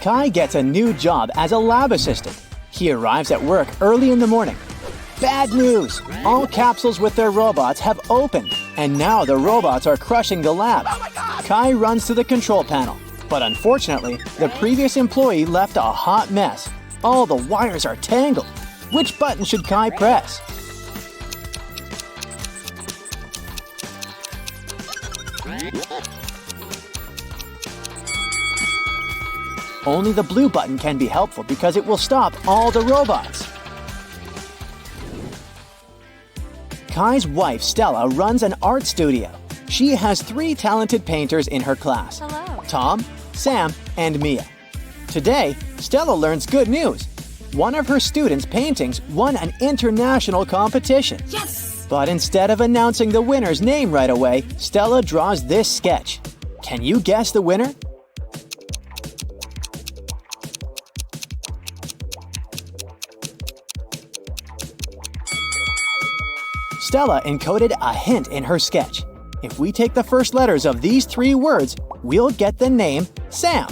Kai gets a new job as a lab assistant. He arrives at work early in the morning. Bad news! All capsules with their robots have opened, and now the robots are crushing the lab. Kai runs to the control panel, but unfortunately, the previous employee left a hot mess. All the wires are tangled. Which button should Kai press? Only the blue button can be helpful because it will stop all the robots. Kai's wife, Stella, runs an art studio. She has 3 talented painters in her class. Hello. Tom, Sam, and Mia. Today, Stella learns good news. One of her students' paintings won an international competition. Yes! But instead of announcing the winner's name right away, Stella draws this sketch. Can you guess the winner? Stella encoded a hint in her sketch. If we take the first letters of these 3 words, we'll get the name Sam.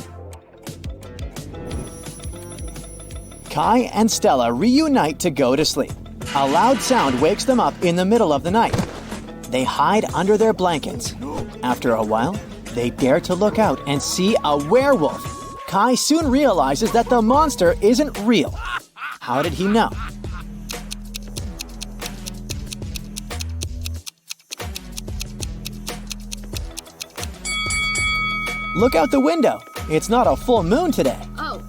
Kai and Stella reunite to go to sleep. A loud sound wakes them up in the middle of the night. They hide under their blankets. After a while, they dare to look out and see a werewolf. Kai soon realizes that the monster isn't real. How did he know? Look out the window. It's not a full moon today. Oh.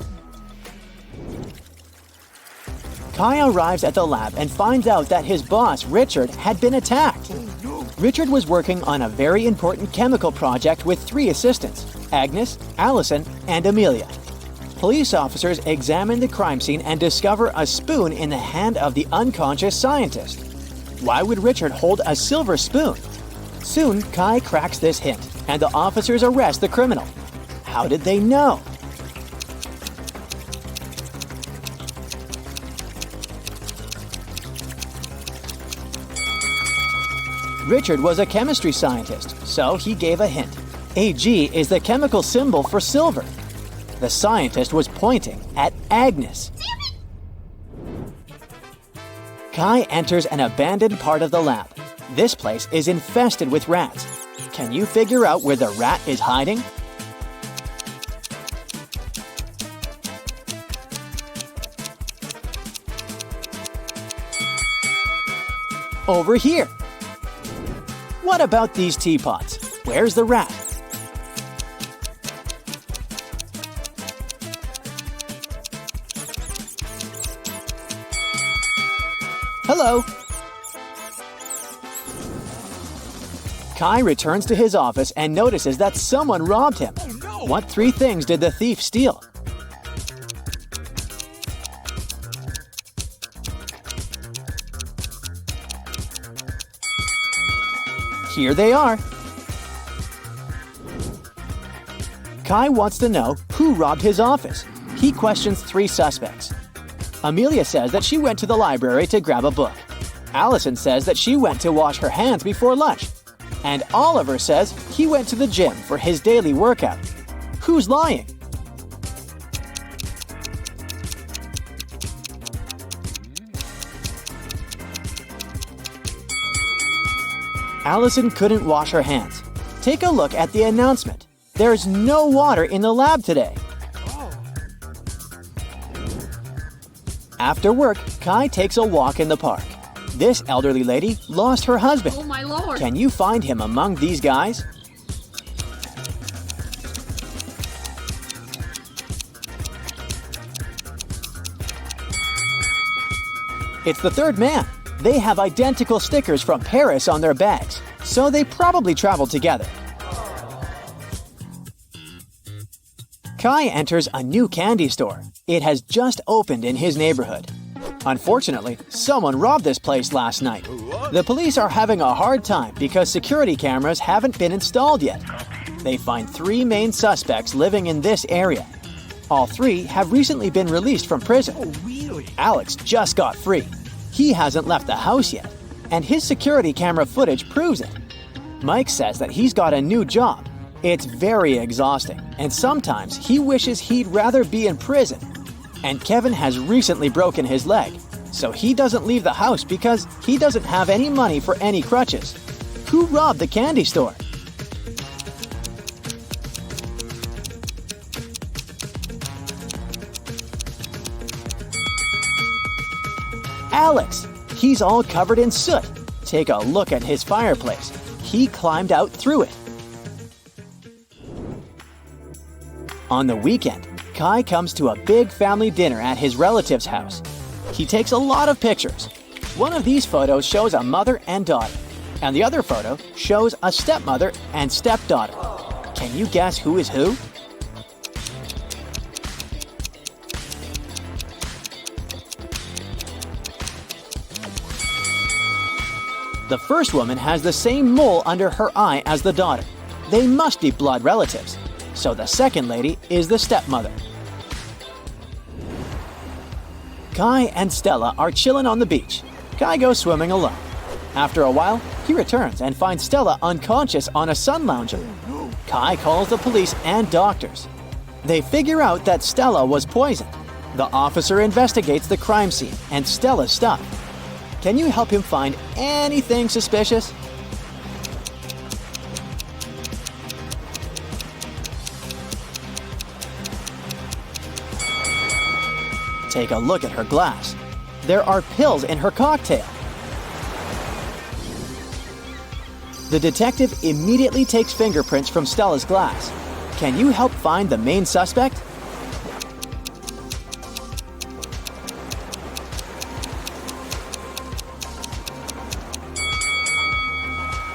Kai arrives at the lab and finds out that his boss, Richard, had been attacked. Richard was working on a very important chemical project with 3 assistants, Agnes, Allison, and Amelia. Police officers examine the crime scene and discover a spoon in the hand of the unconscious scientist. Why would Richard hold a silver spoon? Soon, Kai cracks this hint, and the officers arrest the criminal. How did they know? Richard was a chemistry scientist, so he gave a hint. Ag is the chemical symbol for silver. The scientist was pointing at Agnes. Kai enters an abandoned part of the lab. This place is infested with rats. Can you figure out where the rat is hiding? Over here. What about these teapots? Where's the rat? Hello. Kai returns to his office and notices that someone robbed him. What 3 things did the thief steal? Here they are. Kai wants to know who robbed his office. He questions 3 suspects. Amelia says that she went to the library to grab a book. Allison says that she went to wash her hands before lunch. And Oliver says he went to the gym for his daily workout. Who's lying? Allison couldn't wash her hands. Take a look at the announcement. There's no water in the lab today. After work, Kai takes a walk in the park. This elderly lady lost her husband. Oh my lord. Can you find him among these guys? It's the 3rd man. They have identical stickers from Paris on their bags, so they probably traveled together. Kai enters a new candy store. It has just opened in his neighborhood. Unfortunately, someone robbed this place last night. The police are having a hard time because security cameras haven't been installed yet. They find 3 main suspects living in this area. All 3 have recently been released from prison. Alex just got free. He hasn't left the house yet, and his security camera footage proves it. Mike says that he's got a new job. It's very exhausting, and sometimes he wishes he'd rather be in prison. And Kevin has recently broken his leg, so he doesn't leave the house because he doesn't have any money for any crutches. Who robbed the candy store? Alex! He's all covered in soot. Take a look at his fireplace. He climbed out through it. On the weekend, Kai comes to a big family dinner at his relative's house. He takes a lot of pictures. One of these photos shows a mother and daughter, and the other photo shows a stepmother and stepdaughter. Can you guess who is who? The first woman has the same mole under her eye as the daughter. They must be blood relatives. So the second lady is the stepmother. Kai and Stella are chilling on the beach. Kai goes swimming alone. After a while, he returns and finds Stella unconscious on a sun lounger. Kai calls the police and doctors. They figure out that Stella was poisoned. The officer investigates the crime scene and Stella's stuff. Can you help him find anything suspicious? Take a look at her glass. There are pills in her cocktail. The detective immediately takes fingerprints from Stella's glass. Can you help find the main suspect?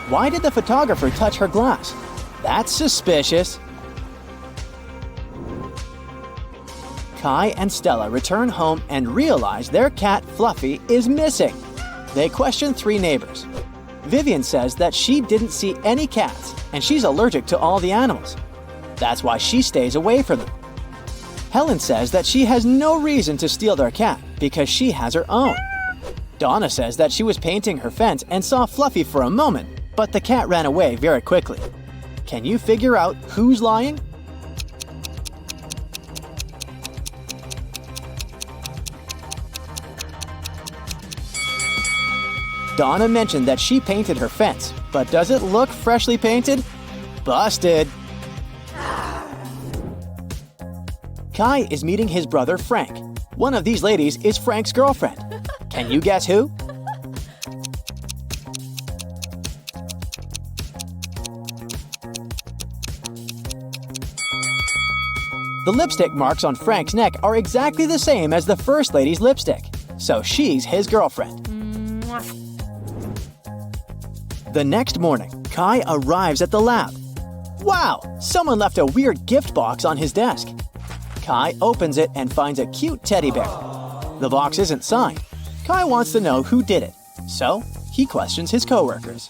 Why did the photographer touch her glass? That's suspicious. Kai and Stella return home and realize their cat Fluffy is missing. They question 3 neighbors. Vivian says that she didn't see any cats and she's allergic to all the animals. That's why she stays away from them. Helen says that she has no reason to steal their cat because she has her own. Donna says that she was painting her fence and saw Fluffy for a moment, but the cat ran away very quickly. Can you figure out who's lying? Donna mentioned that she painted her fence, but does it look freshly painted? Busted! Kai is meeting his brother Frank. One of these ladies is Frank's girlfriend. Can you guess who? The lipstick marks on Frank's neck are exactly the same as the first lady's lipstick, so she's his girlfriend. The next morning, Kai arrives at the lab. Wow, someone left a weird gift box on his desk. Kai opens it and finds a cute teddy bear. The box isn't signed. Kai wants to know who did it, so he questions his coworkers.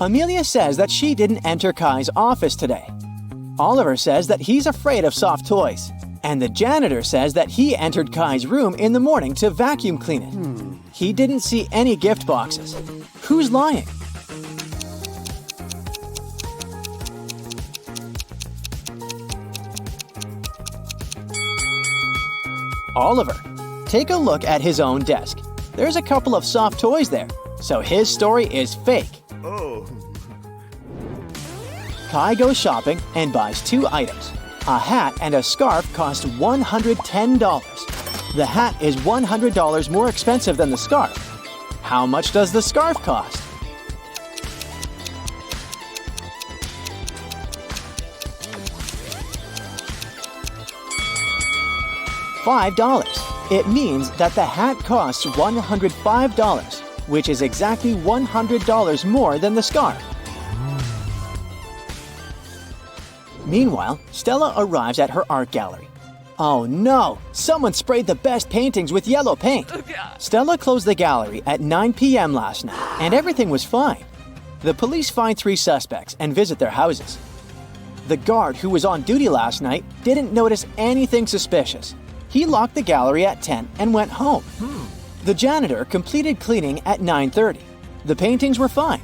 Amelia says that she didn't enter Kai's office today. Oliver says that he's afraid of soft toys. And the janitor says that he entered Kai's room in the morning to vacuum clean it. He didn't see any gift boxes. Who's lying? Oliver. Take a look at his own desk. There's a couple of soft toys there, so his story is fake. Kai goes shopping and buys 2 items. A hat and a scarf cost $110. The hat is $100 more expensive than the scarf. How much does the scarf cost? $5. It means that the hat costs $105, which is exactly $100 more than the scarf. Meanwhile, Stella arrives at her art gallery. Oh no! Someone sprayed the best paintings with yellow paint! Stella closed the gallery at 9 p.m. last night, and everything was fine. The police find 3 suspects and visit their houses. The guard who was on duty last night didn't notice anything suspicious. He locked the gallery at 10 and went home. The janitor completed cleaning at 9:30. The paintings were fine.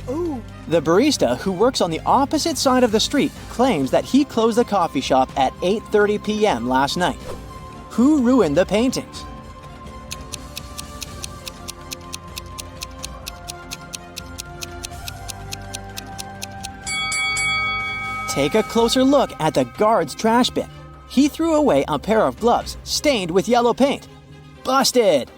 The barista, who works on the opposite side of the street, claims that he closed the coffee shop at 8:30 p.m. last night. Who ruined the paintings? Take a closer look at the guard's trash bin. He threw away a pair of gloves stained with yellow paint. Busted!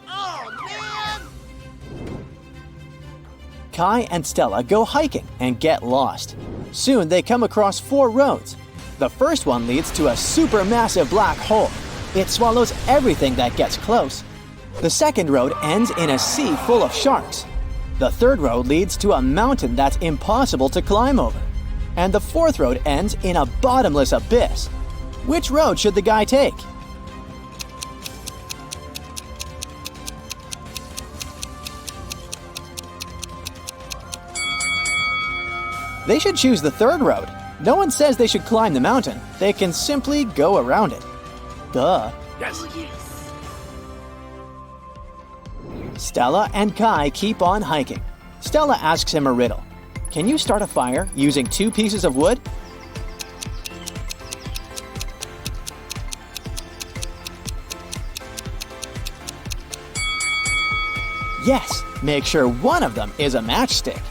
Kai and Stella go hiking and get lost. Soon they come across 4 roads. The first one leads to a supermassive black hole. It swallows everything that gets close. The second road ends in a sea full of sharks. The third road leads to a mountain that's impossible to climb over. And the fourth road ends in a bottomless abyss. Which road should the guy take? They should choose the third road. No one says they should climb the mountain. They can simply go around it. Duh. Yes. Stella and Kai keep on hiking. Stella asks him a riddle. Can you start a fire using 2 pieces of wood? Yes, make sure one of them is a matchstick.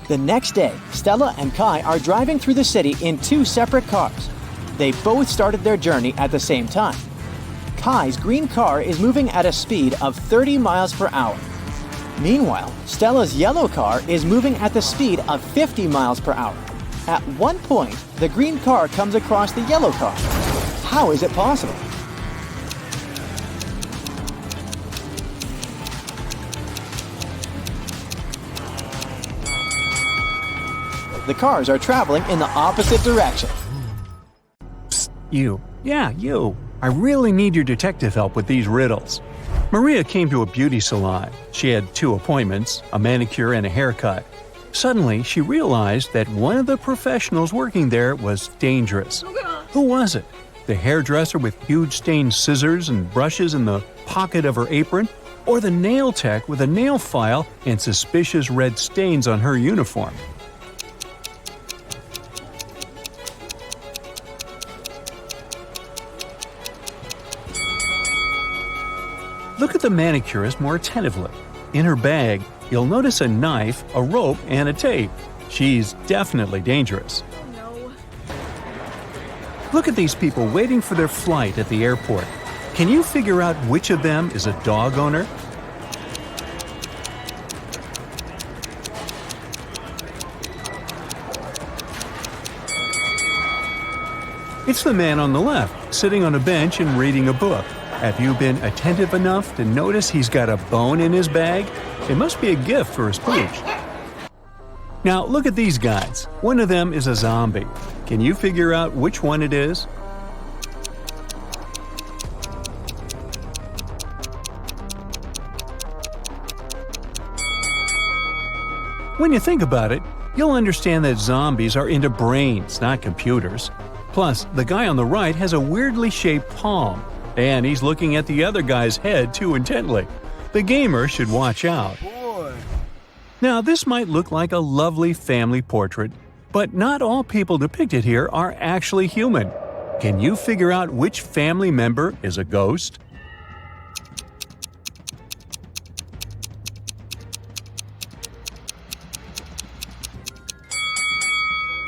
The next day, Stella and Kai are driving through the city in 2 separate cars. They both started their journey at the same time. Kai's green car is moving at a speed of 30 miles per hour. Meanwhile, Stella's yellow car is moving at the speed of 50 miles per hour. At one point, the green car comes across the yellow car. How is it possible? The cars are traveling in the opposite direction. Psst, you. Yeah, you. I really need your detective help with these riddles. Maria came to a beauty salon. She had 2 appointments, a manicure and a haircut. Suddenly, she realized that one of the professionals working there was dangerous. Who was it? The hairdresser with huge stained scissors and brushes in the pocket of her apron? Or the nail tech with a nail file and suspicious red stains on her uniform? Look at the manicurist more attentively. In her bag, you'll notice a knife, a rope, and a tape. She's definitely dangerous. Oh, no. Look at these people waiting for their flight at the airport. Can you figure out which of them is a dog owner? It's the man on the left, sitting on a bench and reading a book. Have you been attentive enough to notice he's got a bone in his bag? It must be a gift for his pooch. Now look at these guys. One of them is a zombie. Can you figure out which one it is? When you think about it, you'll understand that zombies are into brains, not computers. Plus, the guy on the right has a weirdly shaped palm. And he's looking at the other guy's head too intently. The gamer should watch out. Now, this might look like a lovely family portrait, but not all people depicted here are actually human. Can you figure out which family member is a ghost?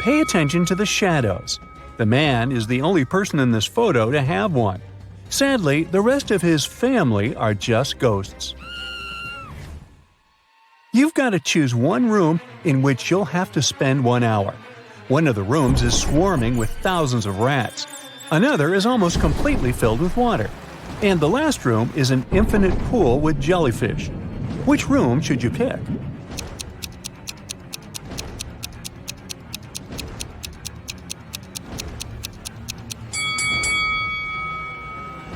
Pay attention to the shadows. The man is the only person in this photo to have one. Sadly, the rest of his family are just ghosts. You've got to choose one room in which you'll have to spend 1 hour. One of the rooms is swarming with thousands of rats. Another is almost completely filled with water. And the last room is an infinite pool with jellyfish. Which room should you pick?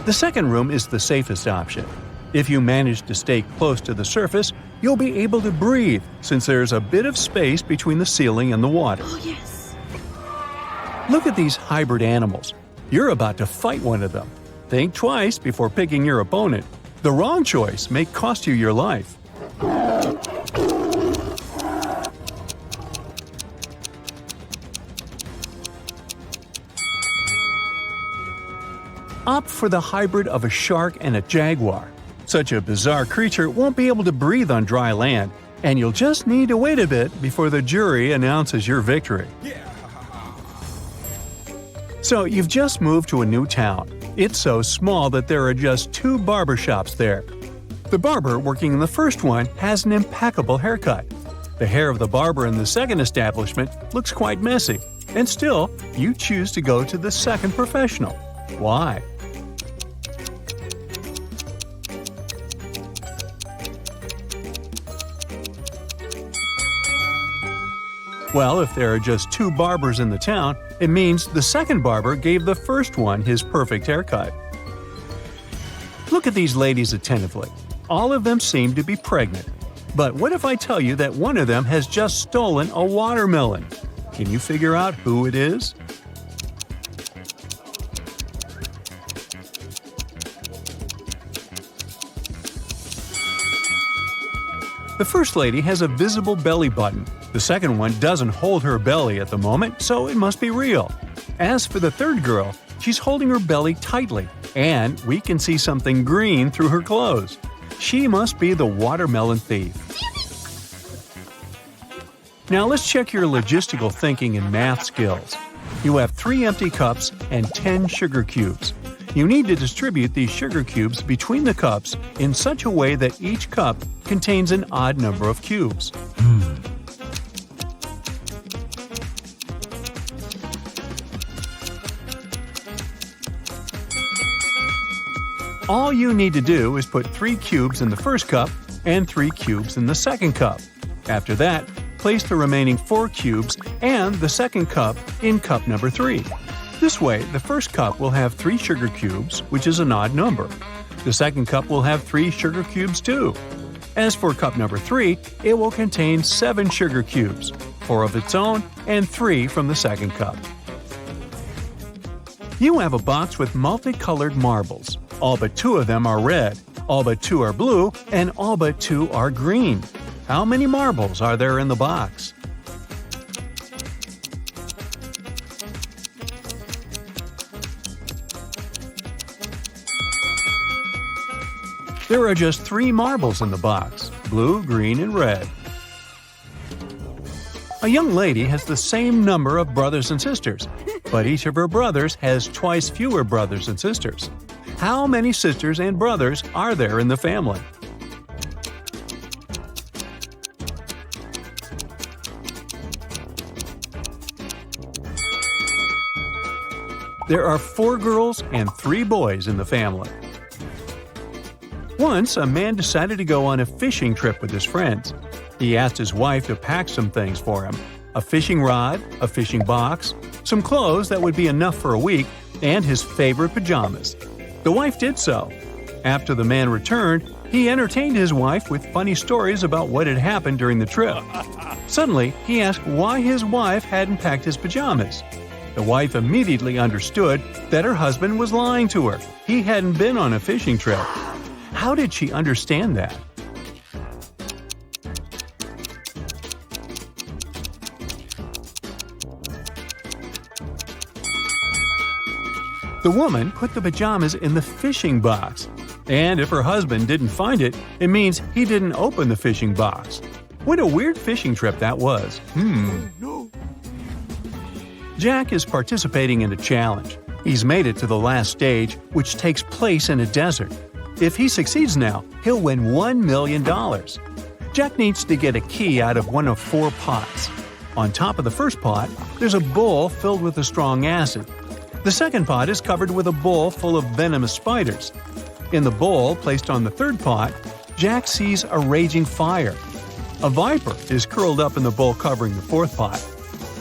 The second room is the safest option. If you manage to stay close to the surface, you'll be able to breathe since there's a bit of space between the ceiling and the water. Oh, yes. Look at these hybrid animals. You're about to fight one of them. Think twice before picking your opponent. The wrong choice may cost you your life. Opt for the hybrid of a shark and a jaguar. Such a bizarre creature won't be able to breathe on dry land, and you'll just need to wait a bit before the jury announces your victory. So you've just moved to a new town. It's so small that there are just 2 barber shops there. The barber working in the first one has an impeccable haircut. The hair of the barber in the second establishment looks quite messy, and still, you choose to go to the second professional. Why? Well, if there are just 2 barbers in the town, it means the second barber gave the first one his perfect haircut. Look at these ladies attentively. All of them seem to be pregnant. But what if I tell you that one of them has just stolen a watermelon? Can you figure out who it is? The first lady has a visible belly button. The second one doesn't hold her belly at the moment, so it must be real. As for the third girl, she's holding her belly tightly, and we can see something green through her clothes. She must be the watermelon thief. Now let's check your logistical thinking and math skills. You have 3 empty cups and 10 sugar cubes. You need to distribute these sugar cubes between the cups in such a way that each cup contains an odd number of cubes. All you need to do is put 3 cubes in the first cup and 3 cubes in the second cup. After that, place the remaining 4 cubes and the second cup in cup number 3. This way, the first cup will have 3 sugar cubes, which is an odd number. The second cup will have 3 sugar cubes too. As for cup number 3, it will contain 7 sugar cubes, 4 of its own and 3 from the second cup. You have a box with multicolored marbles. All but 2 of them are red, all but 2 are blue, and all but 2 are green. How many marbles are there in the box? There are just 3 marbles in the box: blue, green, and red. A young lady has the same number of brothers and sisters, but each of her brothers has twice fewer brothers and sisters. How many sisters and brothers are there in the family? There are 4 girls and 3 boys in the family. Once, a man decided to go on a fishing trip with his friends. He asked his wife to pack some things for him: a fishing rod, a fishing box, some clothes that would be enough for a week, and his favorite pajamas. The wife did so. After the man returned, he entertained his wife with funny stories about what had happened during the trip. Suddenly, he asked why his wife hadn't packed his pajamas. The wife immediately understood that her husband was lying to her. He hadn't been on a fishing trip. How did she understand that? The woman put the pajamas in the fishing box. And if her husband didn't find it, it means he didn't open the fishing box. What a weird fishing trip that was. Jack is participating in a challenge. He's made it to the last stage, which takes place in a desert. If he succeeds now, he'll win $1 million. Jack needs to get a key out of one of 4 pots. On top of the first pot, there's a bowl filled with a strong acid. The second pot is covered with a bowl full of venomous spiders. In the bowl placed on the third pot, Jack sees a raging fire. A viper is curled up in the bowl covering the fourth pot.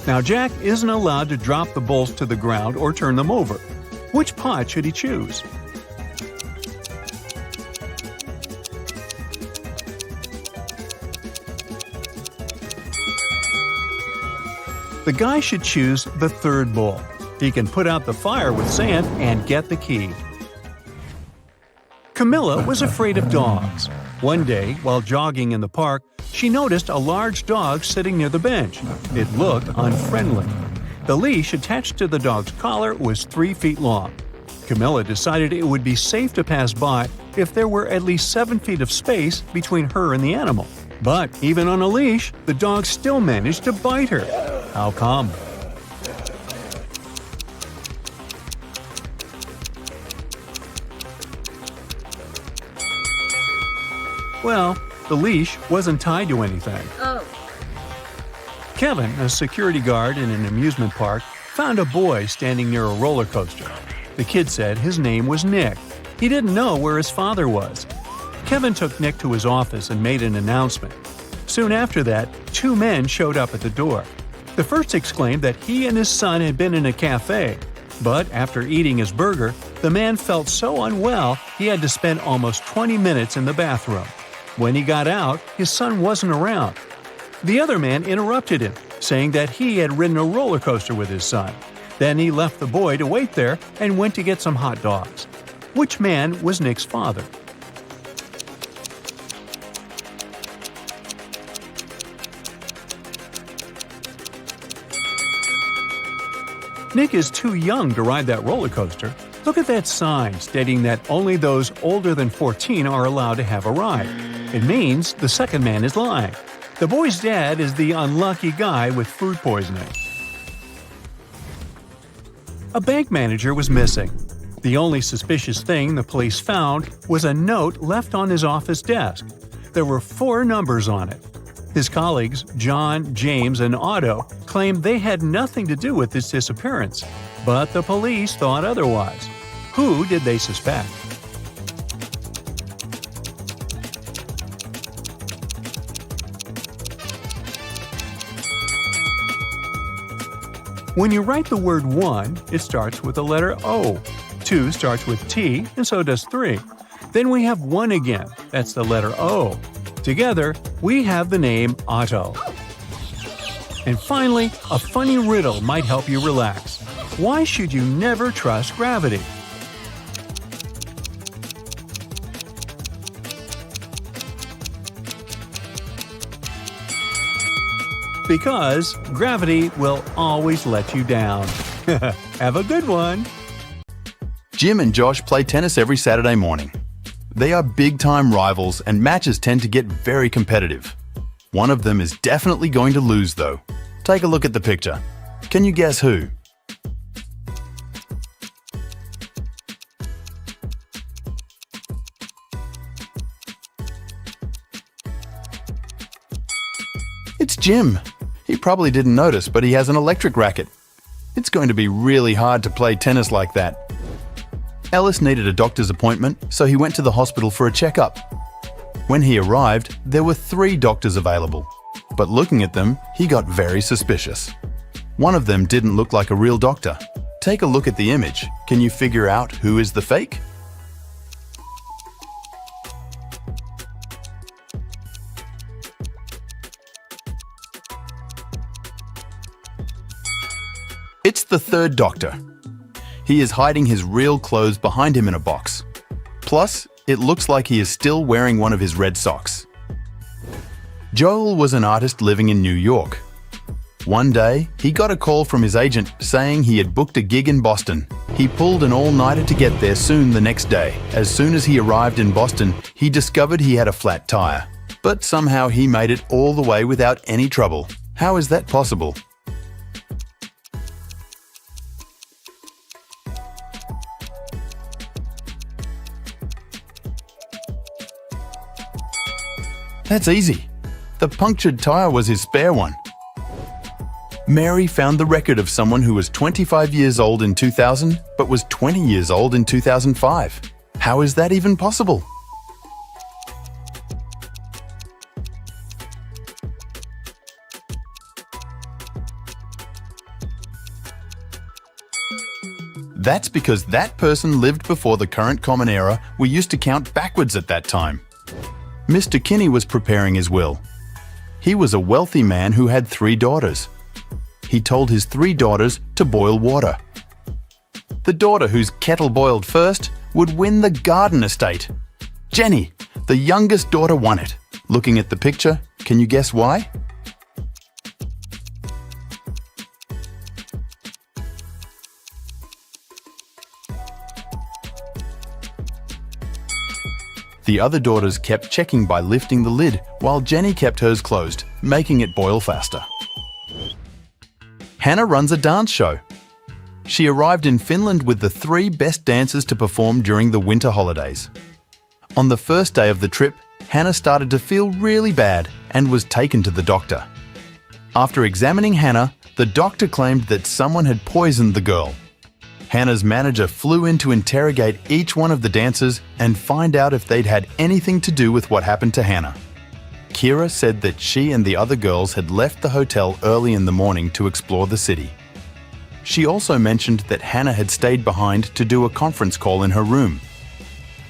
Now Jack isn't allowed to drop the bowls to the ground or turn them over. Which pot should he choose? The guy should choose the third bowl. He can put out the fire with sand and get the key. Camilla was afraid of dogs. One day, while jogging in the park, she noticed a large dog sitting near the bench. It looked unfriendly. The leash attached to the dog's collar was 3 feet long. Camilla decided it would be safe to pass by if there were at least 7 feet of space between her and the animal. But even on a leash, the dog still managed to bite her. How come? Well, the leash wasn't tied to anything. Kevin, a security guard in an amusement park, found a boy standing near a roller coaster. The kid said his name was Nick. He didn't know where his father was. Kevin took Nick to his office and made an announcement. Soon after that, 2 men showed up at the door. The first exclaimed that he and his son had been in a cafe. But after eating his burger, the man felt so unwell he had to spend almost 20 minutes in the bathroom. When he got out, his son wasn't around. The other man interrupted him, saying that he had ridden a roller coaster with his son. Then he left the boy to wait there and went to get some hot dogs. Which man was Nick's father? Nick is too young to ride that roller coaster. Look at that sign stating that only those older than 14 are allowed to have a ride. It means the second man is lying. The boy's dad is the unlucky guy with food poisoning. A bank manager was missing. The only suspicious thing the police found was a note left on his office desk. There were 4 numbers on it. His colleagues, John, James, and Otto, claimed they had nothing to do with this disappearance. But the police thought otherwise. Who did they suspect? When you write the word 1, it starts with the letter O. 2 starts with T, and so does 3. Then we have 1 again. That's the letter O. Together, we have the name Otto. And finally, a funny riddle might help you relax. Why should you never trust gravity? Because gravity will always let you down. Have a good one! Jim and Josh play tennis every Saturday morning. They are big-time rivals and matches tend to get very competitive. One of them is definitely going to lose though. Take a look at the picture. Can you guess who? It's Jim. He probably didn't notice, but he has an electric racket. It's going to be really hard to play tennis like that. Ellis needed a doctor's appointment, so he went to the hospital for a checkup. When he arrived, there were 3 doctors available. But looking at them, he got very suspicious. One of them didn't look like a real doctor. Take a look at the image. Can you figure out who is the fake? It's the 3rd doctor. He is hiding his real clothes behind him in a box. Plus, it looks like he is still wearing one of his red socks. Joel was an artist living in New York. One day, he got a call from his agent saying he had booked a gig in Boston. He pulled an all-nighter to get there soon the next day. As soon as he arrived in Boston, he discovered he had a flat tire. But somehow he made it all the way without any trouble. How is that possible? That's easy. The punctured tire was his spare one. Mary found the record of someone who was 25 years old in 2000 but was 20 years old in 2005. How is that even possible? That's because that person lived before the current common era we used to count backwards at that time. Mr. Kinney was preparing his will. He was a wealthy man who had 3 daughters. He told his 3 daughters to boil water. The daughter whose kettle boiled first would win the garden estate. Jenny, the youngest daughter, won it. Looking at the picture, can you guess why? The other daughters kept checking by lifting the lid, while Jenny kept hers closed, making it boil faster. Hannah runs a dance show. She arrived in Finland with the 3 best dancers to perform during the winter holidays. On the first day of the trip, Hannah started to feel really bad and was taken to the doctor. After examining Hannah, the doctor claimed that someone had poisoned the girl. Hannah's manager flew in to interrogate each one of the dancers and find out if they'd had anything to do with what happened to Hannah. Kira said that she and the other girls had left the hotel early in the morning to explore the city. She also mentioned that Hannah had stayed behind to do a conference call in her room.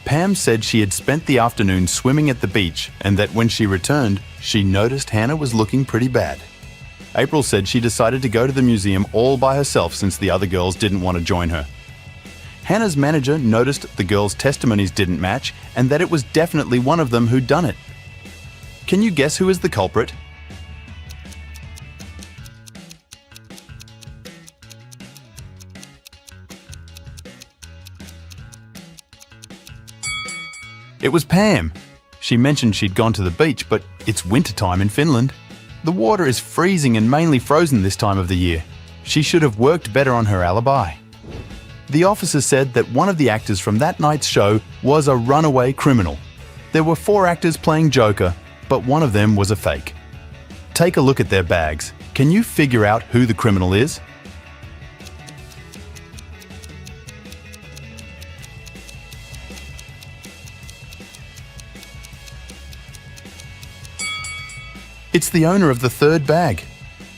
Pam said she had spent the afternoon swimming at the beach and that when she returned, she noticed Hannah was looking pretty bad. April said she decided to go to the museum all by herself since the other girls didn't want to join her. Hannah's manager noticed the girls' testimonies didn't match and that it was definitely one of them who'd done it. Can you guess who is the culprit? It was Pam. She mentioned she'd gone to the beach, but it's wintertime in Finland. The water is freezing and mainly frozen this time of the year. She should have worked better on her alibi. The officer said that one of the actors from that night's show was a runaway criminal. There were 4 actors playing Joker, but one of them was a fake. Take a look at their bags. Can you figure out who the criminal is? It's the owner of the 3rd bag.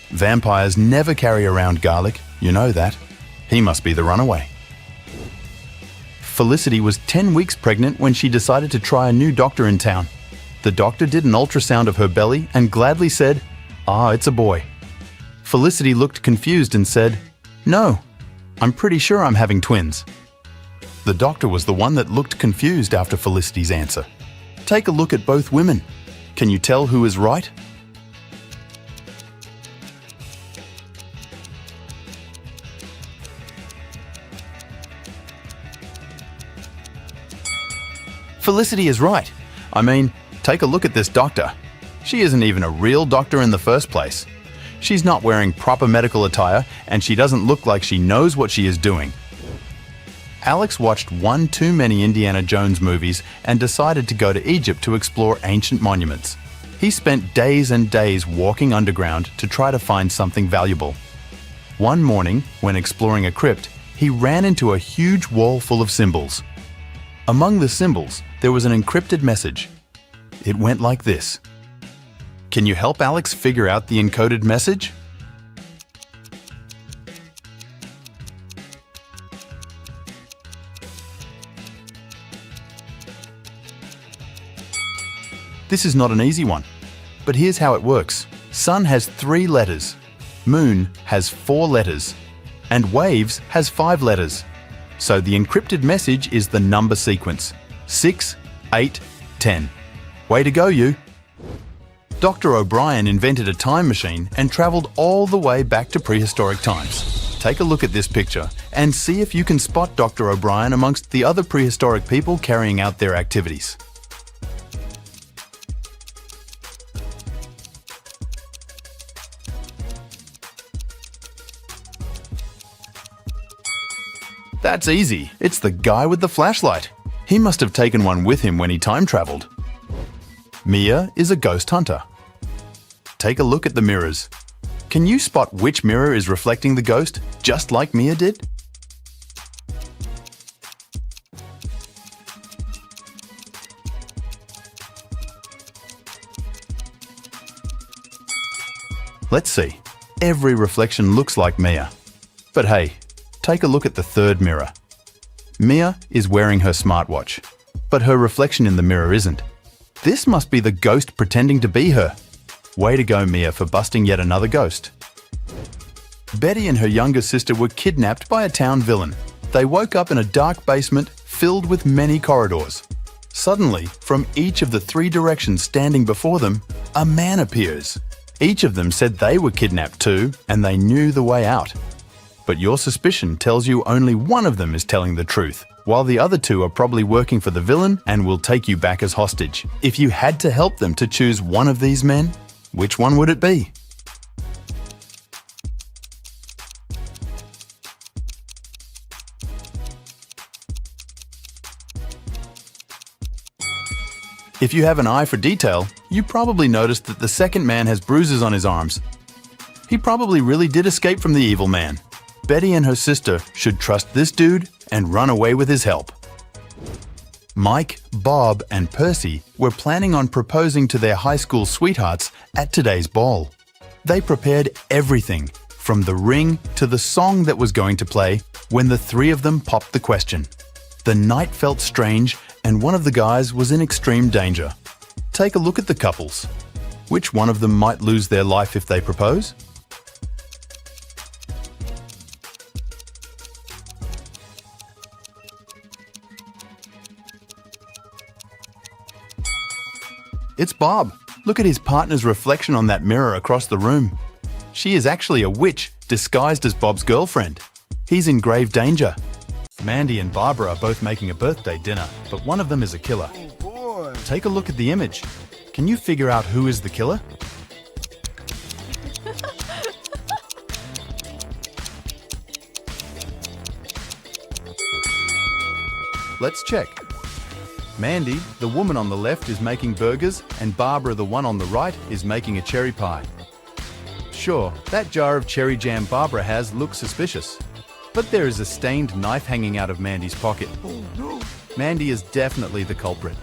Vampires never carry around garlic, you know that. He must be the runaway. Felicity was 10 weeks pregnant when she decided to try a new doctor in town. The doctor did an ultrasound of her belly and gladly said, "Ah, it's a boy." Felicity looked confused and said, "No, I'm pretty sure I'm having twins." The doctor was the one that looked confused after Felicity's answer. Take a look at both women. Can you tell who is right? Felicity is right. I mean, take a look at this doctor. She isn't even a real doctor in the first place. She's not wearing proper medical attire and she doesn't look like she knows what she is doing. Alex watched one too many Indiana Jones movies and decided to go to Egypt to explore ancient monuments. He spent days and days walking underground to try to find something valuable. One morning, when exploring a crypt, he ran into a huge wall full of symbols. Among the symbols, there was an encrypted message. It went like this. Can you help Alex figure out the encoded message? This is not an easy one, but here's how it works. Sun has 3 letters, Moon has 4 letters, and Waves has 5 letters. So the encrypted message is the number sequence, 6, 8, 10. Way to go, you! Dr. O'Brien invented a time machine and travelled all the way back to prehistoric times. Take a look at this picture and see if you can spot Dr. O'Brien amongst the other prehistoric people carrying out their activities. That's easy. It's the guy with the flashlight. He must have taken one with him when he time travelled. Mia is a ghost hunter. Take a look at the mirrors. Can you spot which mirror is reflecting the ghost, just like Mia did? Let's see. Every reflection looks like Mia. But hey, take a look at the 3rd mirror. Mia is wearing her smartwatch, but her reflection in the mirror isn't. This must be the ghost pretending to be her. Way to go, Mia, for busting yet another ghost. Betty and her younger sister were kidnapped by a town villain. They woke up in a dark basement filled with many corridors. Suddenly, from each of the 3 directions standing before them, a man appears. Each of them said they were kidnapped too, and they knew the way out. But your suspicion tells you only one of them is telling the truth, while the other two are probably working for the villain and will take you back as hostage. If you had to help them to choose one of these men, which one would it be? If you have an eye for detail, you probably noticed that the second man has bruises on his arms. He probably really did escape from the evil man. Betty and her sister should trust this dude and run away with his help. Mike, Bob, and Percy were planning on proposing to their high school sweethearts at today's ball. They prepared everything, from the ring to the song that was going to play, when the three of them popped the question. The night felt strange, and one of the guys was in extreme danger. Take a look at the couples. Which one of them might lose their life if they propose? It's Bob. Look at his partner's reflection on that mirror across the room. She is actually a witch disguised as Bob's girlfriend. He's in grave danger. Mandy and Barbara are both making a birthday dinner, but one of them is a killer. Oh boy. Take a look at the image. Can you figure out who is the killer? Let's check. Mandy, the woman on the left, is making burgers, and Barbara, the one on the right, is making a cherry pie. Sure, that jar of cherry jam Barbara has looks suspicious. But there is a stained knife hanging out of Mandy's pocket. Oh, no. Mandy is definitely the culprit.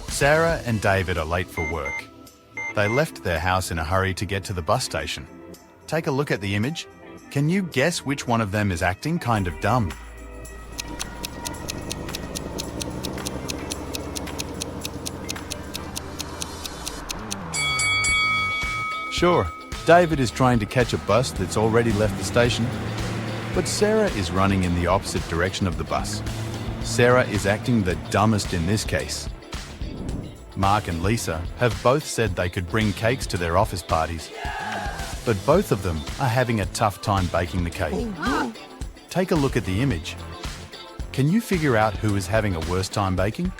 Sarah and David are late for work. They left their house in a hurry to get to the bus station. Take a look at the image. Can you guess which one of them is acting kind of dumb? Sure, David is trying to catch a bus that's already left the station. But Sarah is running in the opposite direction of the bus. Sarah is acting the dumbest in this case. Mark and Lisa have both said they could bring cakes to their office parties. But both of them are having a tough time baking the cake. Take a look at the image. Can you figure out who is having a worse time baking?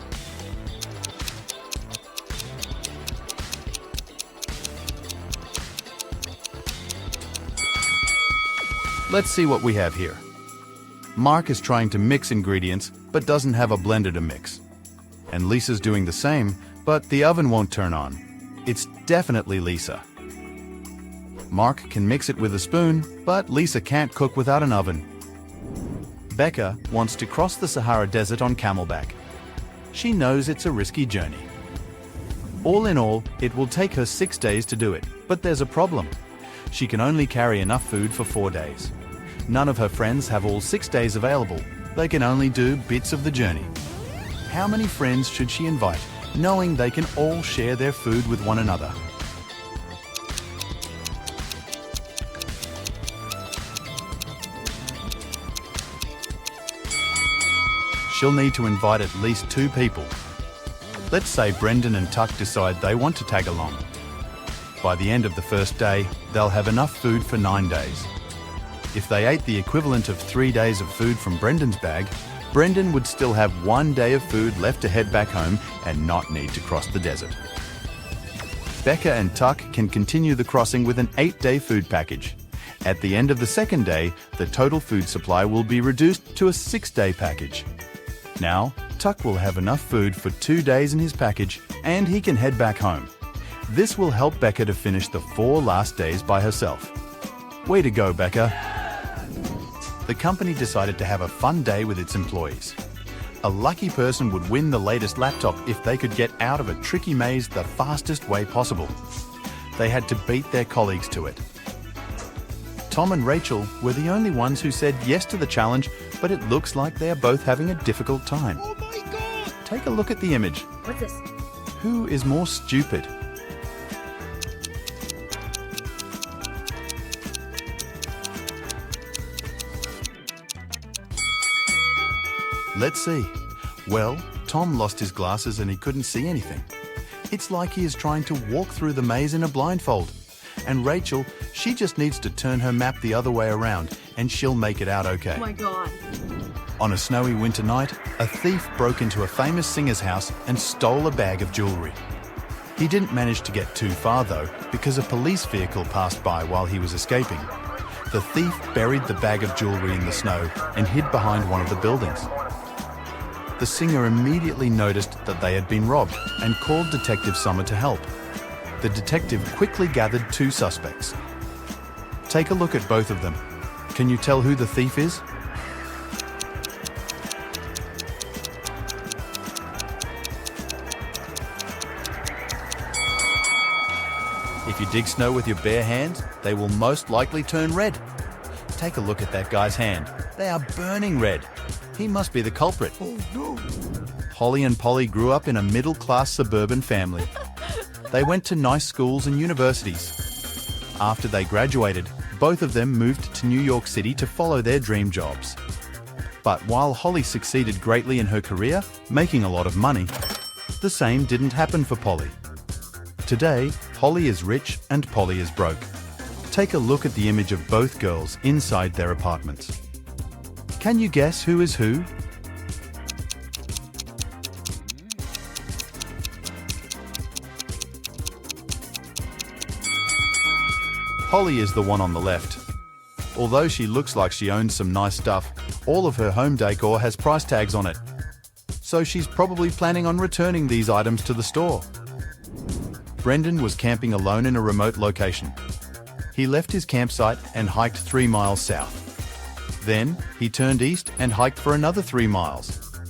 Let's see what we have here. Mark is trying to mix ingredients, but doesn't have a blender to mix. And Lisa's doing the same, but the oven won't turn on. It's definitely Lisa. Mark can mix it with a spoon, but Lisa can't cook without an oven. Becca wants to cross the Sahara Desert on camelback. She knows it's a risky journey. All in all, it will take her 6 days to do it, but there's a problem. She can only carry enough food for 4 days. None of her friends have all 6 days available. They can only do bits of the journey. How many friends should she invite, knowing they can all share their food with one another? She'll need to invite at least 2 people. Let's say Brendan and Tuck decide they want to tag along. By the end of the first day, they'll have enough food for 9 days. If they ate the equivalent of 3 days of food from Brendan's bag, Brendan would still have 1 day of food left to head back home and not need to cross the desert. Becca and Tuck can continue the crossing with an 8-day food package. At the end of the second day, the total food supply will be reduced to a 6-day package. Now, Tuck will have enough food for 2 days in his package, and he can head back home. This will help Becca to finish the 4 last days by herself. Way to go, Becca! The company decided to have a fun day with its employees. A lucky person would win the latest laptop if they could get out of a tricky maze the fastest way possible. They had to beat their colleagues to it. Tom and Rachel were the only ones who said yes to the challenge, but it looks like they are both having a difficult time. Oh my God! Take a look at the image. What's this? Who is more stupid? Let's see. Well, Tom lost his glasses and he couldn't see anything. It's like he is trying to walk through the maze in a blindfold. And Rachel, she just needs to turn her map the other way around and she'll make it out okay. Oh my god. On a snowy winter night, a thief broke into a famous singer's house and stole a bag of jewellery. He didn't manage to get too far though, because a police vehicle passed by while he was escaping. The thief buried the bag of jewellery in the snow and hid behind one of the buildings. The singer immediately noticed that they had been robbed and called Detective Summer to help. The detective quickly gathered 2 suspects. Take a look at both of them. Can you tell who the thief is? If you dig snow with your bare hands, they will most likely turn red. Take a look at that guy's hand. They are burning red. He must be the culprit. Oh no! Holly and Polly grew up in a middle-class suburban family. They went to nice schools and universities. After they graduated, both of them moved to New York City to follow their dream jobs. But while Holly succeeded greatly in her career, making a lot of money, the same didn't happen for Polly. Today, Holly is rich and Polly is broke. Take a look at the image of both girls inside their apartments. Can you guess who is who? Holly is the one on the left. Although she looks like she owns some nice stuff, all of her home decor has price tags on it. So she's probably planning on returning these items to the store. Brendan was camping alone in a remote location. He left his campsite and hiked 3 miles south. Then, he turned east and hiked for another 3 miles.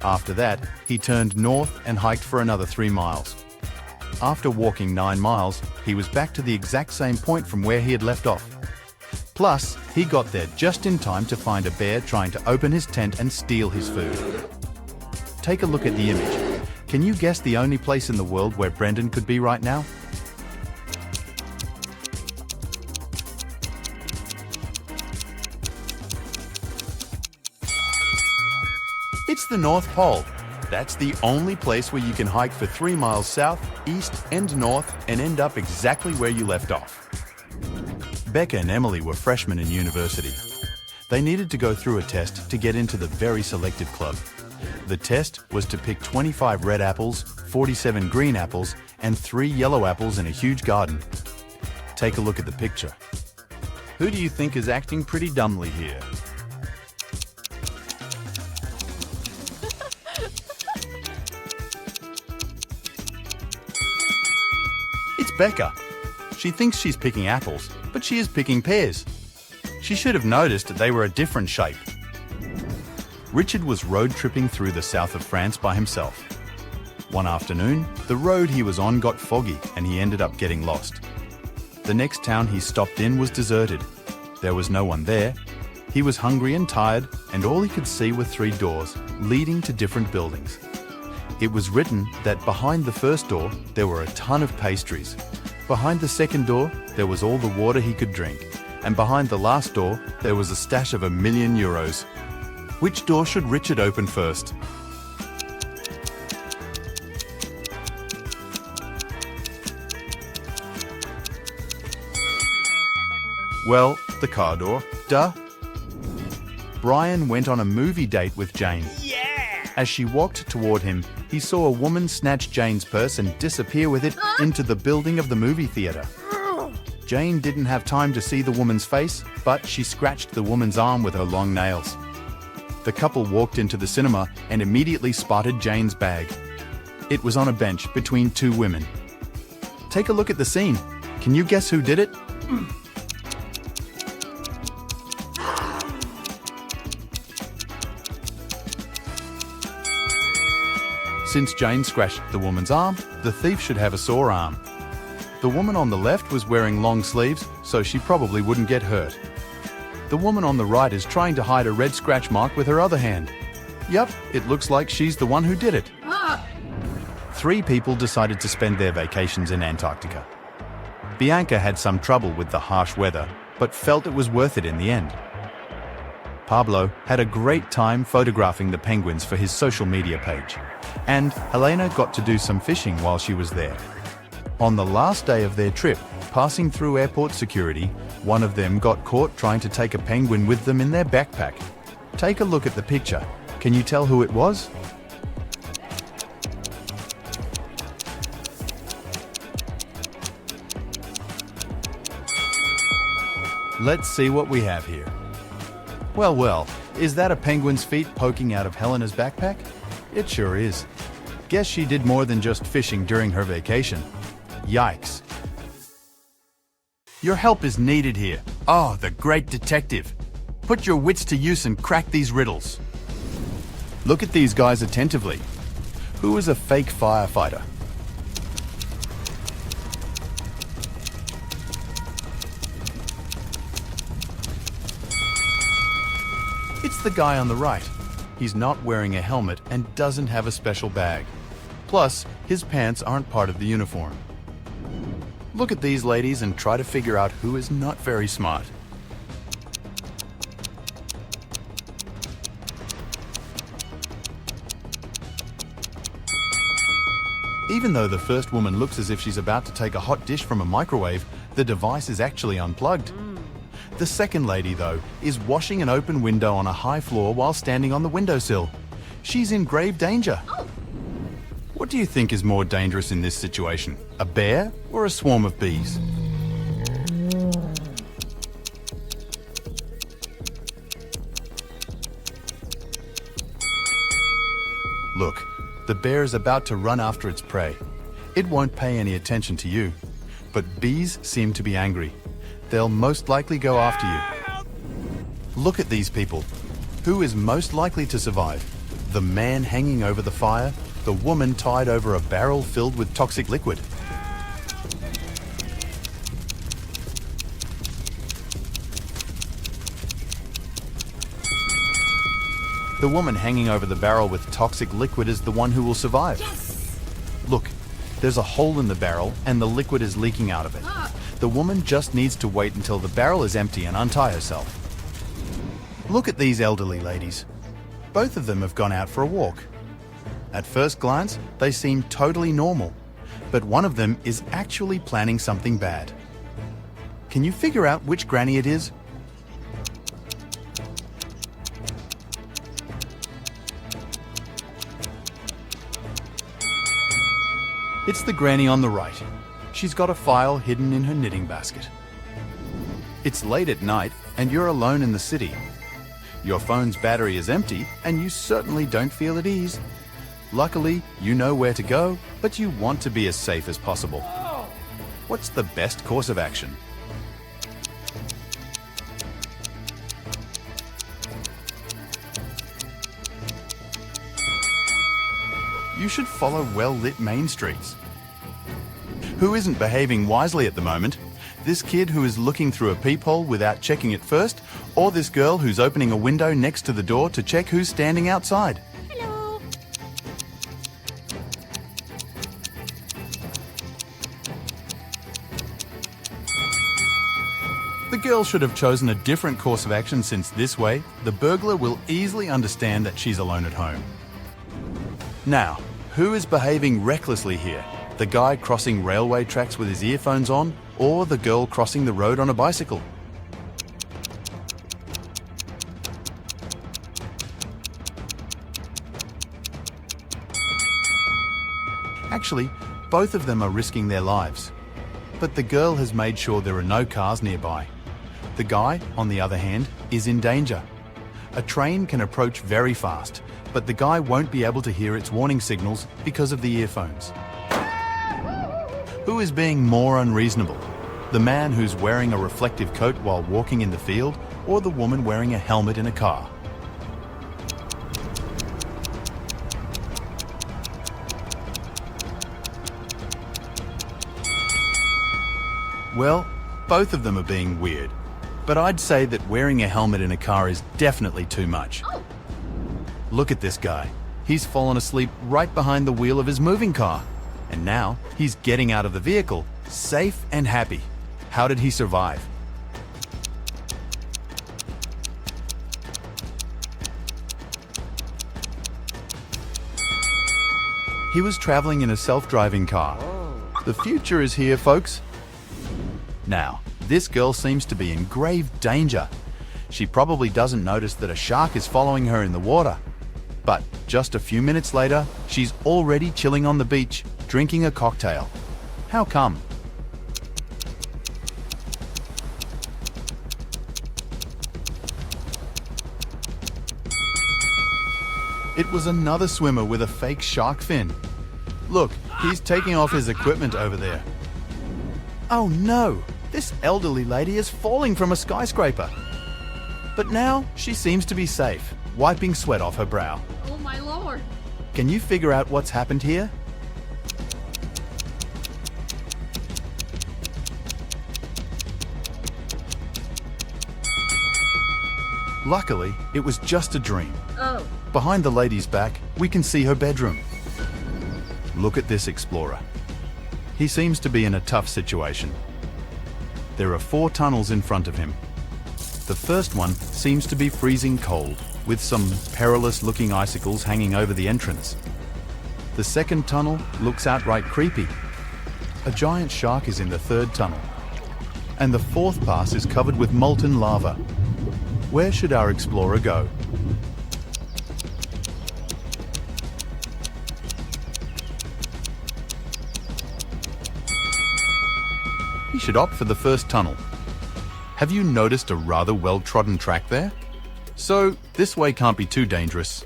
After that, he turned north and hiked for another 3 miles. After walking 9 miles, he was back to the exact same point from where he had left off. Plus, he got there just in time to find a bear trying to open his tent and steal his food. Take a look at the image. Can you guess the only place in the world where Brendan could be right now? It's the North Pole. That's the only place where you can hike for 3 miles south, east, and north and end up exactly where you left off. Becca and Emily were freshmen in university. They needed to go through a test to get into the very selective club. The test was to pick 25 red apples, 47 green apples, and 3 yellow apples in a huge garden. Take a look at the picture. Who do you think is acting pretty dumbly here? It's Becca. She thinks she's picking apples, but she is picking pears. She should have noticed that they were a different shape. Richard was road tripping through the south of France by himself. One afternoon, the road he was on got foggy and he ended up getting lost. The next town he stopped in was deserted. There was no one there. He was hungry and tired, and all he could see were 3 doors leading to different buildings. It was written that behind the first door there were a ton of pastries. Behind the second door there was all the water he could drink, and behind the last door there was a stash of €1,000,000. Which door should Richard open first? Well, the car door. Duh. Brian went on a movie date with Jane. Yeah! As she walked toward him, he saw a woman snatch Jane's purse and disappear with it into the building of the movie theater. Jane didn't have time to see the woman's face, but she scratched the woman's arm with her long nails. The couple walked into the cinema and immediately spotted Jane's bag. It was on a bench between 2 women. Take a look at the scene. Can you guess who did it? Since Jane scratched the woman's arm, the thief should have a sore arm. The woman on the left was wearing long sleeves, so she probably wouldn't get hurt. The woman on the right is trying to hide a red scratch mark with her other hand. Yup, it looks like she's the one who did it. 3 people decided to spend their vacations in Antarctica. Bianca had some trouble with the harsh weather, but felt it was worth it in the end. Pablo had a great time photographing the penguins for his social media page, and Helena got to do some fishing while she was there. On the last day of their trip, passing through airport security, One of them got caught trying to take a penguin with them in their backpack. Take a look at the picture. Can you tell who it was? Let's see what we have here. Well, is that a penguin's feet poking out of Helena's backpack? It sure is. Guess she did more than just fishing during her vacation. Yikes. Your help is needed here. Oh, the great detective. Put your wits to use and crack these riddles. Look at these guys attentively. Who is a fake firefighter? It's the guy on the right. He's not wearing a helmet and doesn't have a special bag. Plus, his pants aren't part of the uniform. Look at these ladies and try to figure out who is not very smart. Even though the first woman looks as if she's about to take a hot dish from a microwave, the device is actually unplugged. The second lady, though, is washing an open window on a high floor while standing on the windowsill. She's in grave danger. What do you think is more dangerous in this situation? A bear or a swarm of bees? Look, the bear is about to run after its prey. It won't pay any attention to you. But bees seem to be angry. They'll most likely go after you. Look at these people. Who is most likely to survive? The man hanging over the fire, the woman tied over a barrel filled with toxic liquid. The woman hanging over the barrel with toxic liquid is the one who will survive. Yes! Look, there's a hole in the barrel and the liquid is leaking out of it. The woman just needs to wait until the barrel is empty and untie herself. Look at these elderly ladies. Both of them have gone out for a walk. At first glance, they seem totally normal, but one of them is actually planning something bad. Can you figure out which granny it is? It's the granny on the right. She's got a file hidden in her knitting basket. It's late at night and you're alone in the city. Your phone's battery is empty and you certainly don't feel at ease. Luckily, you know where to go, but you want to be as safe as possible. What's the best course of action? You should follow well-lit main streets. Who isn't behaving wisely at the moment? This kid who is looking through a peephole without checking it first, or this girl who's opening a window next to the door to check who's standing outside? Hello. The girl should have chosen a different course of action, since this way, the burglar will easily understand that she's alone at home. Now, who is behaving recklessly here? The guy crossing railway tracks with his earphones on, or the girl crossing the road on a bicycle? Actually, both of them are risking their lives. But the girl has made sure there are no cars nearby. The guy, on the other hand, is in danger. A train can approach very fast, but the guy won't be able to hear its warning signals because of the earphones. Who is being more unreasonable? The man who's wearing a reflective coat while walking in the field, or the woman wearing a helmet in a car? Well, both of them are being weird, but I'd say that wearing a helmet in a car is definitely too much. Look at this guy. He's fallen asleep right behind the wheel of his moving car. And now he's getting out of the vehicle, safe and happy. How did he survive? He was traveling in a self-driving car. The future is here, folks. Now, This girl seems to be in grave danger. She probably doesn't notice that a shark is following her in the water. But just a few minutes later, she's already chilling on the beach, drinking a cocktail. How come? It was another swimmer with a fake shark fin. Look, he's taking off his equipment over there. Oh no, this elderly lady is falling from a skyscraper. But now she seems to be safe, wiping sweat off her brow. Oh my lord. Can you figure out what's happened here? Luckily, it was just a dream. Oh. Behind the lady's back, we can see her bedroom. Look at this explorer. He seems to be in a tough situation. There are 4 tunnels in front of him. The first one seems to be freezing cold, with some perilous-looking icicles hanging over the entrance. The second tunnel looks outright creepy. A giant shark is in the third tunnel. And the fourth pass is covered with molten lava. Where should our explorer go? He should opt for the first tunnel. Have you noticed a rather well-trodden track there? So, this way can't be too dangerous.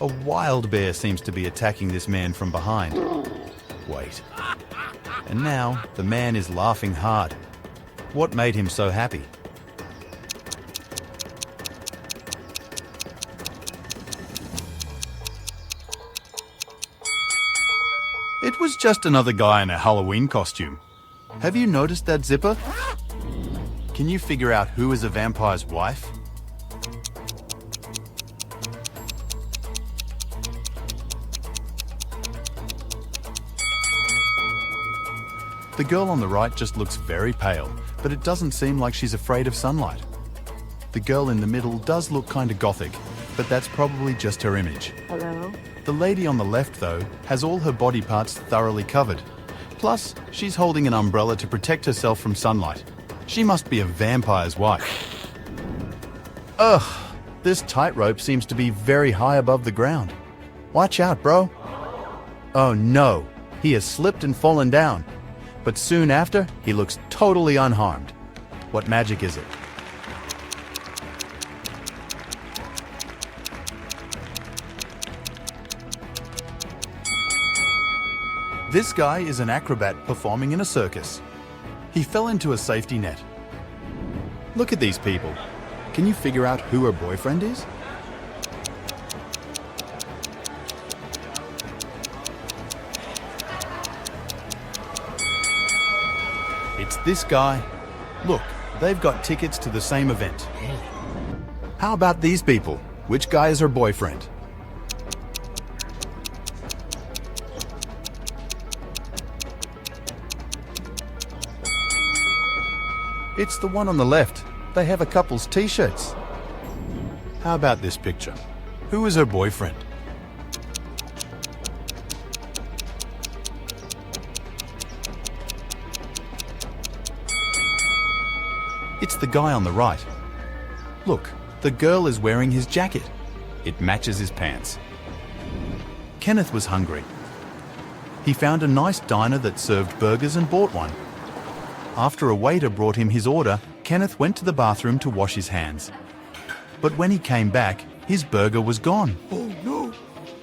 A wild bear seems to be attacking this man from behind. Wait. And now, the man is laughing hard. What made him so happy? It was just another guy in a Halloween costume. Have you noticed that zipper? Can you figure out who is a vampire's wife? The girl on the right just looks very pale, but it doesn't seem like she's afraid of sunlight. The girl in the middle does look kind of gothic, but that's probably just her image. Hello? The lady on the left, though, has all her body parts thoroughly covered. Plus, she's holding an umbrella to protect herself from sunlight. She must be a vampire's wife. Ugh, this tightrope seems to be very high above the ground. Watch out, bro. Oh no, he has slipped and fallen down. But soon after, he looks totally unharmed. What magic is it? This guy is an acrobat performing in a circus. He fell into a safety net. Look at these people. Can you figure out who her boyfriend is? It's this guy. Look, they've got tickets to the same event. How about these people? Which guy is her boyfriend? It's the one on the left. They have a couple's t-shirts. How about this picture? Who is her boyfriend? It's the guy on the right. Look, the girl is wearing his jacket. It matches his pants. Kenneth was hungry. He found a nice diner that served burgers and bought one. After a waiter brought him his order, Kenneth went to the bathroom to wash his hands. But when he came back, his burger was gone. Oh no!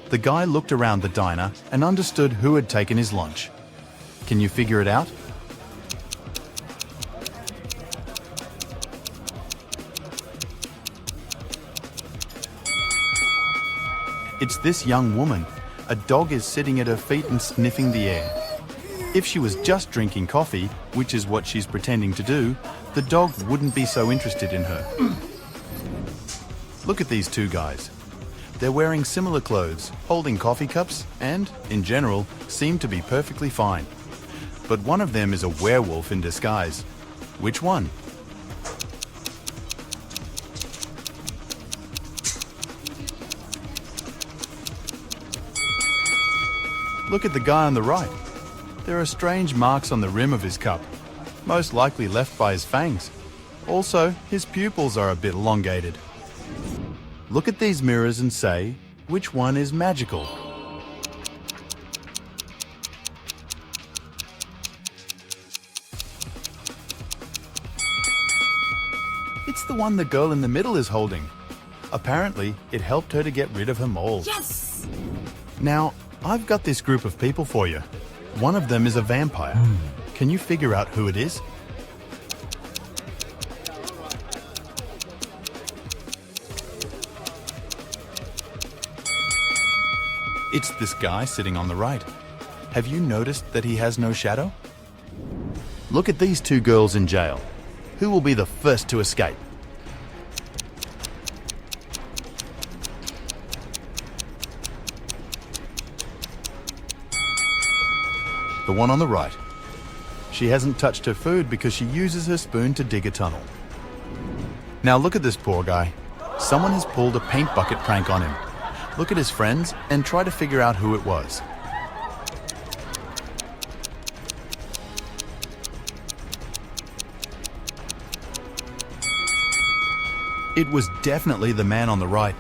The guy looked around the diner and understood who had taken his lunch. Can you figure it out? It's this young woman. A dog is sitting at her feet and sniffing the air. If she was just drinking coffee, which is what she's pretending to do, the dog wouldn't be so interested in her. Look at these two guys. They're wearing similar clothes, holding coffee cups, and, in general, seem to be perfectly fine. But one of them is a werewolf in disguise. Which one? Look at the guy on the right. There are strange marks on the rim of his cup. most likely left by his fangs. Also, his pupils are a bit elongated. Look at these mirrors and say, which one is magical? It's the one the girl in the middle is holding. Apparently, it helped her to get rid of her mole. Yes! Now, I've got this group of people for you. One of them is a vampire. Can you figure out who it is? It's this guy sitting on the right. Have you noticed that he has no shadow? Look at these two girls in jail. Who will be the first to escape? The one on the right. She hasn't touched her food because she uses her spoon to dig a tunnel. Now look at this poor guy. Someone has pulled a paint bucket prank on him. Look at his friends and try to figure out who it was. It was definitely the man on the right.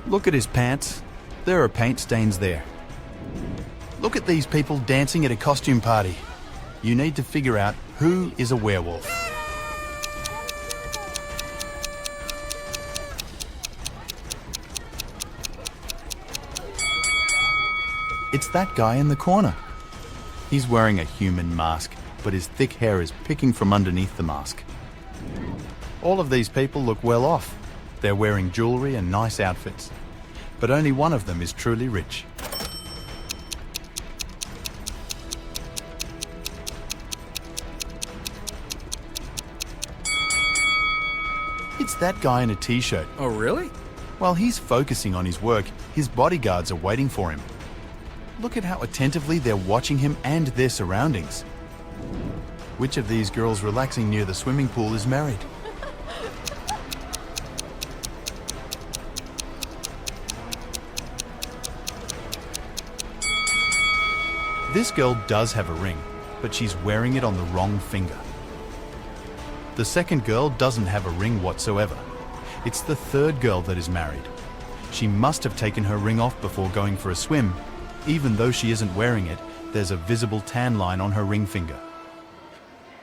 Look at his pants. There are paint stains there. Look at these people dancing at a costume party. You need to figure out who is a werewolf. It's that guy in the corner. He's wearing a human mask, but his thick hair is picking from underneath the mask. All of these people look well off. They're wearing jewelry and nice outfits. But only one of them is truly rich. It's that guy in a t-shirt. Oh, really? While he's focusing on his work, his bodyguards are waiting for him. Look at how attentively they're watching him and their surroundings. Which of these girls relaxing near the swimming pool is married? This girl does have a ring, but she's wearing it on the wrong finger. The second girl doesn't have a ring whatsoever. It's the third girl that is married. She must have taken her ring off before going for a swim. Even though she isn't wearing it, there's a visible tan line on her ring finger.